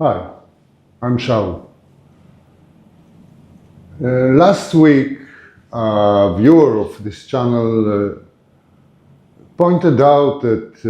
Hi, I'm Shaul. Last week, a viewer of this channel pointed out that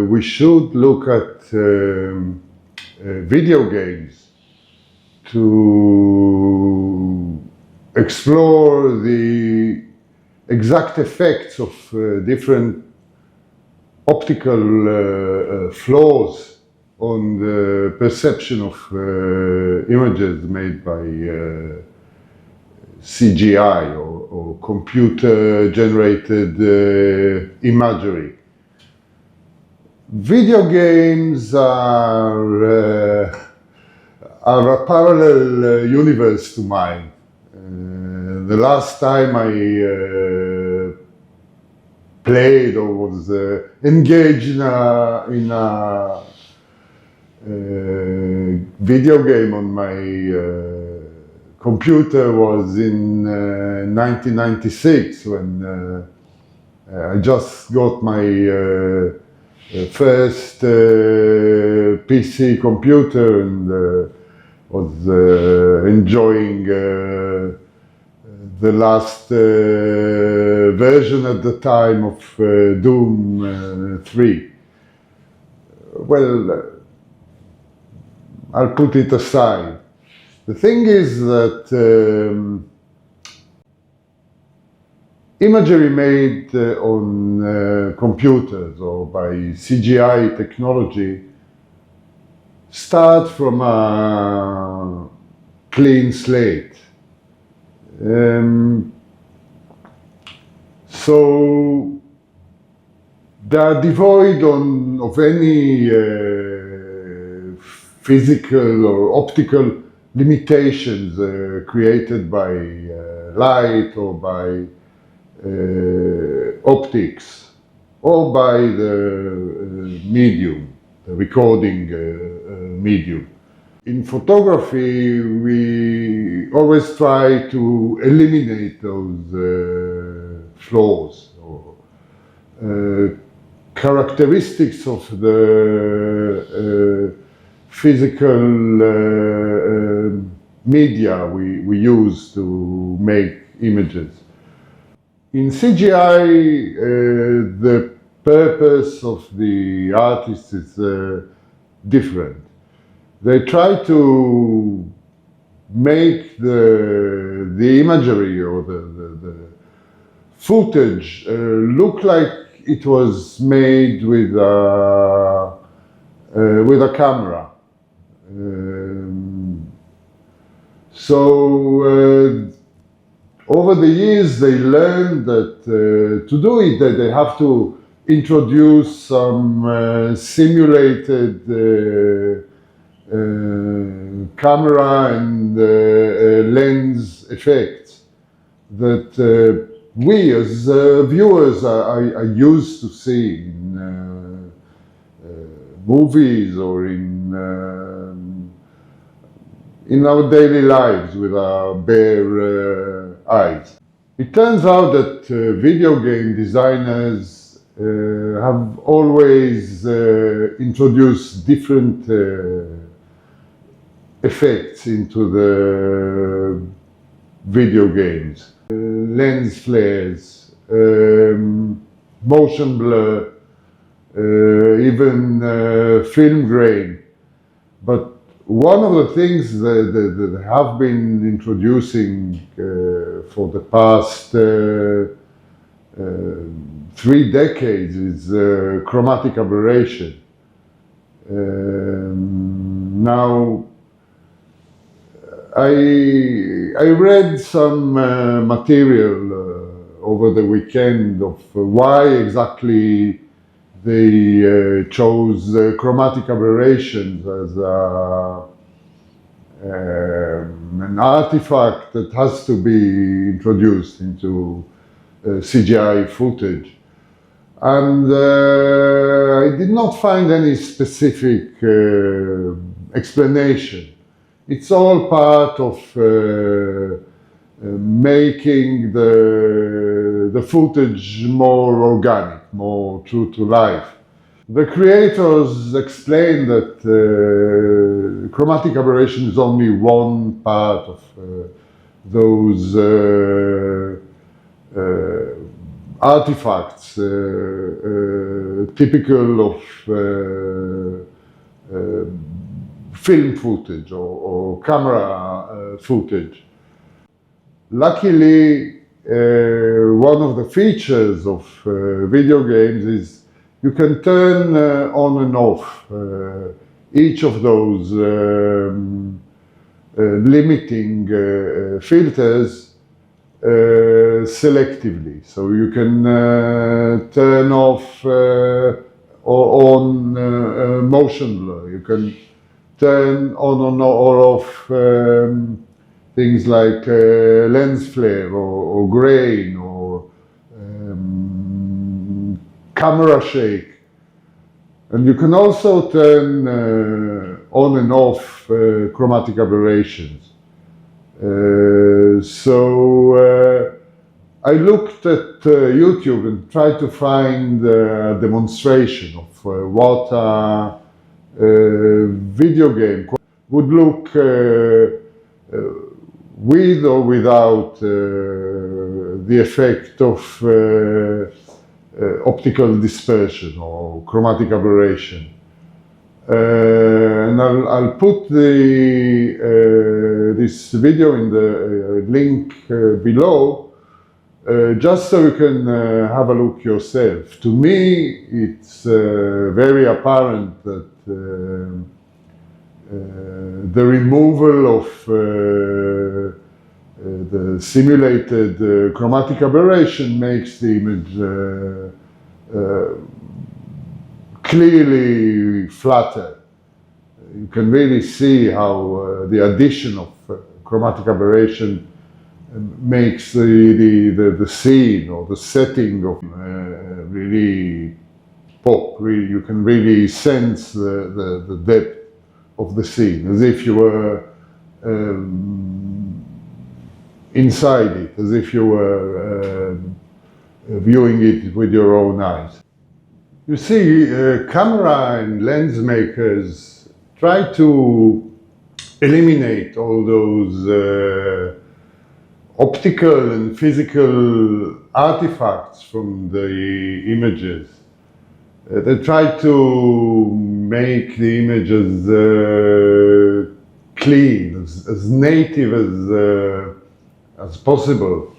we should look at video games to explore the exact effects of different optical flaws on the perception of images made by CGI or computer-generated imagery. Video games are a parallel universe to mine. The last time I played or was engaged in a video game on my computer was in 1996 when I just got my first PC computer and was enjoying the last version at the time of Doom 3. Well, I'll put it aside. The thing is that imagery made on computers or by CGI technology start from a clean slate. So they are devoid of any physical or optical limitations created by light or by optics or by the medium, the recording medium. In photography, we always try to eliminate those flaws or characteristics of the physical media we use to make images. In CGI, the purpose of the artist is different. They try to make the imagery or the footage look like it was made with a camera. Over the years they learned that to do it that they have to introduce some simulated camera and lens effects that we as viewers are used to seeing in movies or in our daily lives with our bare eyes. It turns out that video game designers have always introduced different effects into the video games. Lens flares, motion blur, even film grain. But one of the things that have been introducing for the past 3 decades is chromatic aberration. Now, I read some material over the weekend of why exactly they chose chromatic aberrations as an artifact that has to be introduced into CGI footage. And I did not find any specific explanation. It's all part of making the footage more organic, more true to life. The creators explain that chromatic aberration is only one part of those artifacts typical of film footage or camera footage. Luckily, one of the features of video games is you can turn on and off each of those limiting filters selectively. So you can turn off or on motion blur. You can turn on or off things like lens flare or grain or camera shake. And you can also turn on and off chromatic aberrations. I looked at YouTube and tried to find a demonstration of what a video game would look with or without the effect of optical dispersion or chromatic aberration. And I'll put this video in the link below, just so you can have a look yourself. To me, it's very apparent that the removal of the simulated chromatic aberration makes the image clearly flatter. You can really see how the addition of chromatic aberration makes the scene or the setting of really pop. Really, you can really sense the depth of the scene, as if you were inside it, as if you were viewing it with your own eyes. You see, camera and lens makers try to eliminate all those optical and physical artifacts from the images. They try to make the images clean, as native as possible.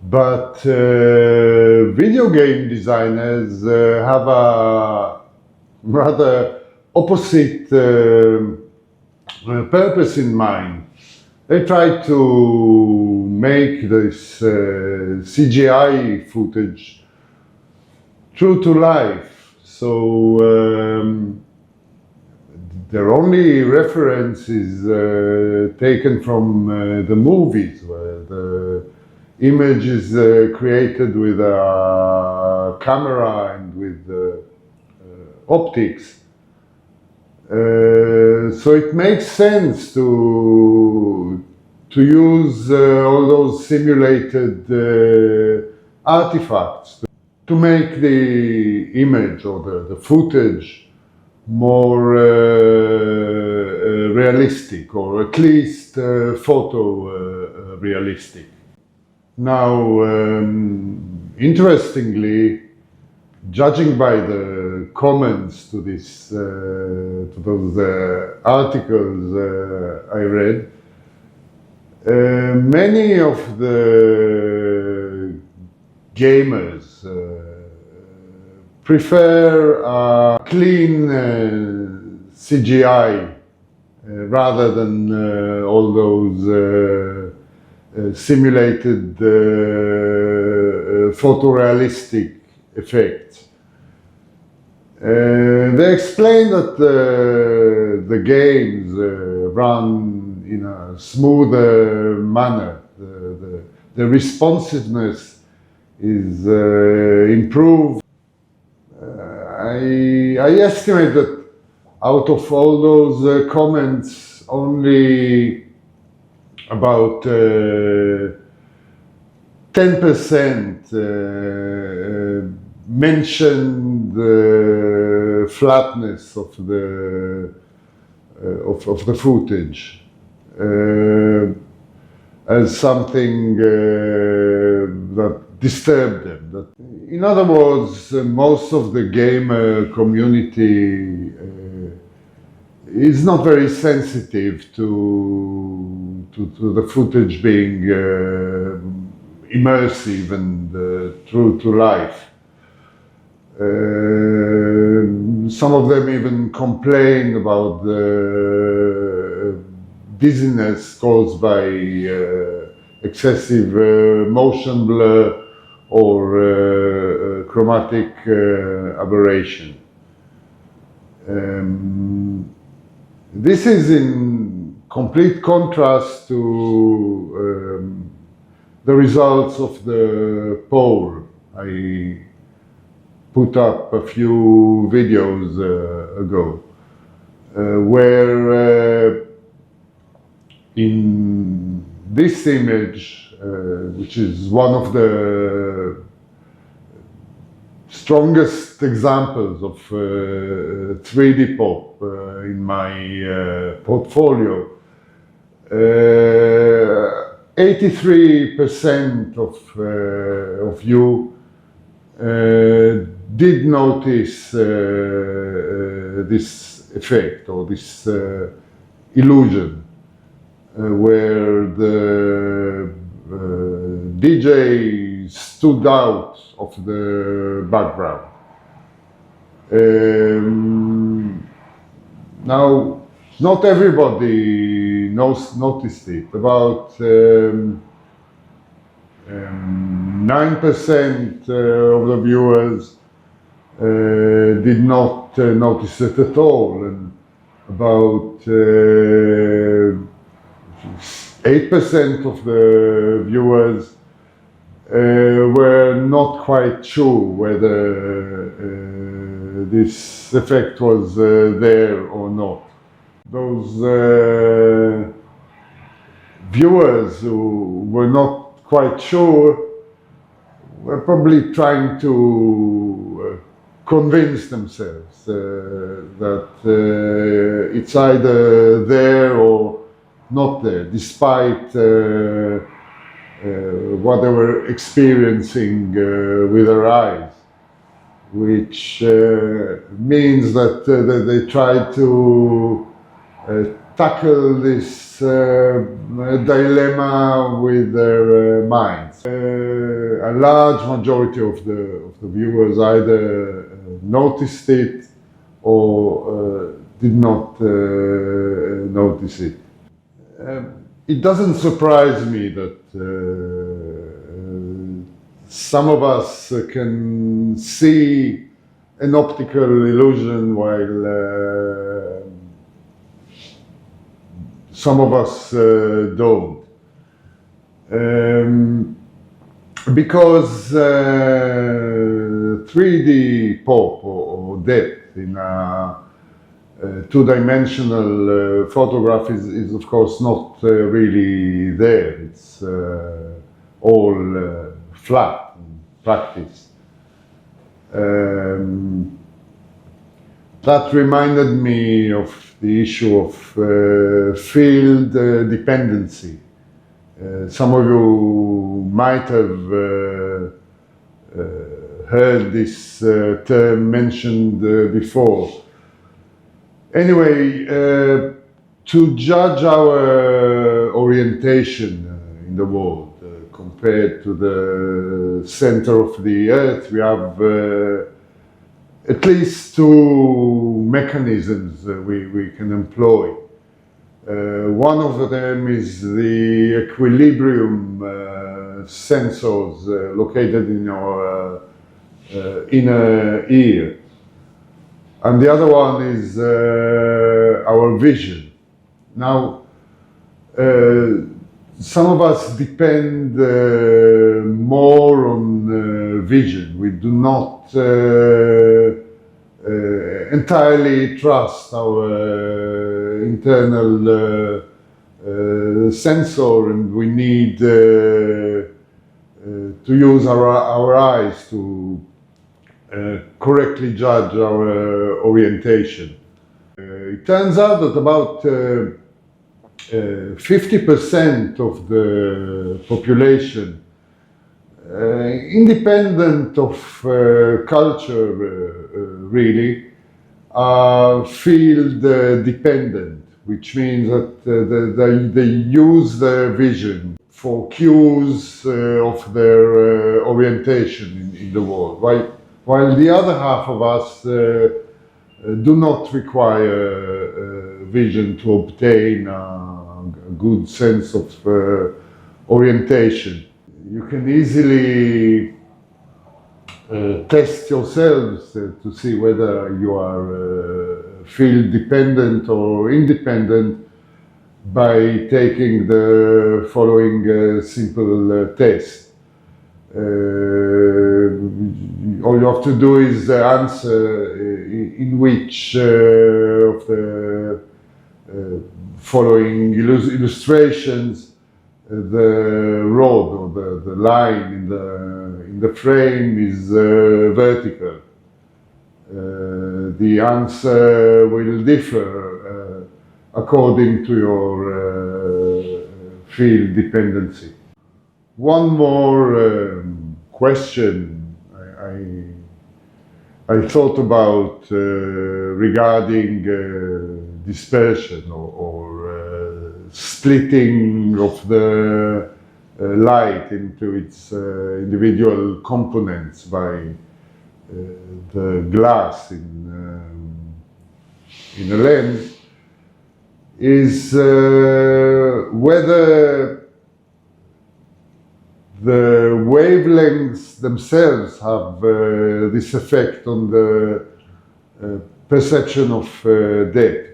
But video game designers have a rather opposite purpose in mind. They try to make this CGI footage true to life. So their only reference is taken from the movies, where the image is created with a camera and with optics. So it makes sense to use all those simulated artifacts to make the image or the footage more realistic, or at least photo realistic. Now, interestingly, judging by the comments to this, to those articles I read, many of the gamers prefer a clean CGI rather than all those simulated photorealistic effects. They explain that the games run in a smoother manner. The responsiveness is improved. I estimate that out of all those comments, only about 10% mention the flatness of the of the footage as something that disturbed them. In other words, most of the gamer community is not very sensitive to the footage being immersive and true to life. Some of them even complain about the dizziness caused by excessive motion blur or chromatic aberration. This is in complete contrast to the results of the poll. I put up a few videos ago, where in this image, which is one of the strongest examples of 3D pop in my portfolio, 83% of you did notice this effect or this illusion, where the DJ stood out of the background. Now, not everybody noticed it. About 9% of the viewers did not notice it at all, and about 8% of the viewers were not quite sure whether this effect was there or not. Those viewers who were not quite sure were probably trying to convince themselves that it's either there or not there, despite what they were experiencing with their eyes, which means that they tried to tackle this dilemma with their minds. A large majority of the viewers either noticed it or did not notice it. It doesn't surprise me that some of us can see an optical illusion while some of us don't. Because 3D pop or depth in a two-dimensional photograph is of course not really there. It's all flat in practice. That reminded me of the issue of field dependency. Some of you might have heard this term mentioned before. Anyway, to judge our orientation in the world compared to the center of the Earth, we have at least two mechanisms we can employ. One of them is the equilibrium sensors located in our inner ear. And the other one is our vision. Now, some of us depend more on vision. We do not entirely trust our internal sensor, and we need to use our eyes to correctly judge our orientation. it turns out that about 50% of the population, independent of culture really, are field dependent, which means that they use their vision for cues of their orientation in the world, while the other half of us do not require vision to obtain a good sense of orientation. You can easily test yourselves to see whether you are field dependent or independent by taking the following simple test. All you have to do is answer in which of the following illustrations the rod or the line in the frame is vertical. The answer will differ according to your field dependency. One more question I thought about regarding dispersion or splitting of the light into its individual components by the glass in a lens is whether the wavelengths themselves have this effect on the perception of depth,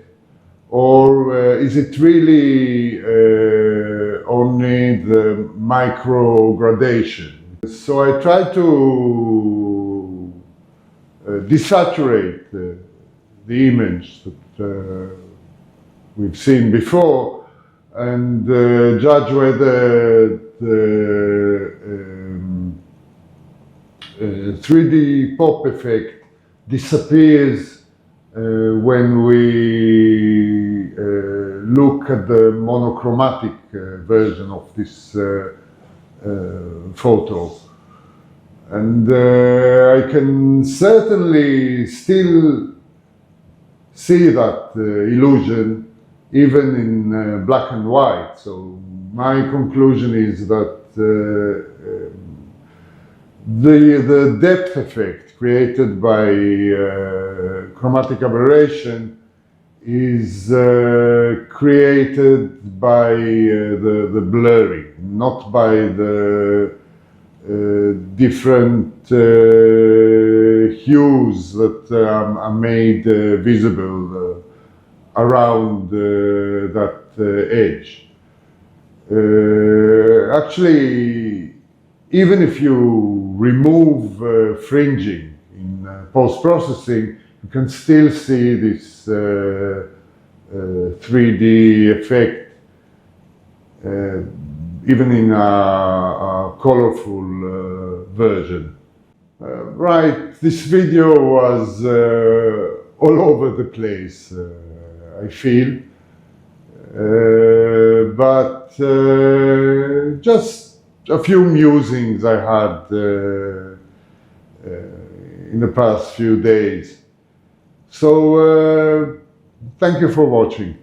or is it really only the micro gradation? So I try to desaturate the image that we've seen before and judge whether the 3D pop effect disappears when we look at the monochromatic version of this photo. And I can certainly still see that illusion even in black and white. So my conclusion is that the depth effect created by chromatic aberration is created by the blurring, not by the different hues that are made visible around that edge. Actually, even if you remove fringing in post-processing, you can still see this 3D effect, even in a colorful version. Right, this video was all over the place, I feel, but just a few musings I had in the past few days. So, thank you for watching.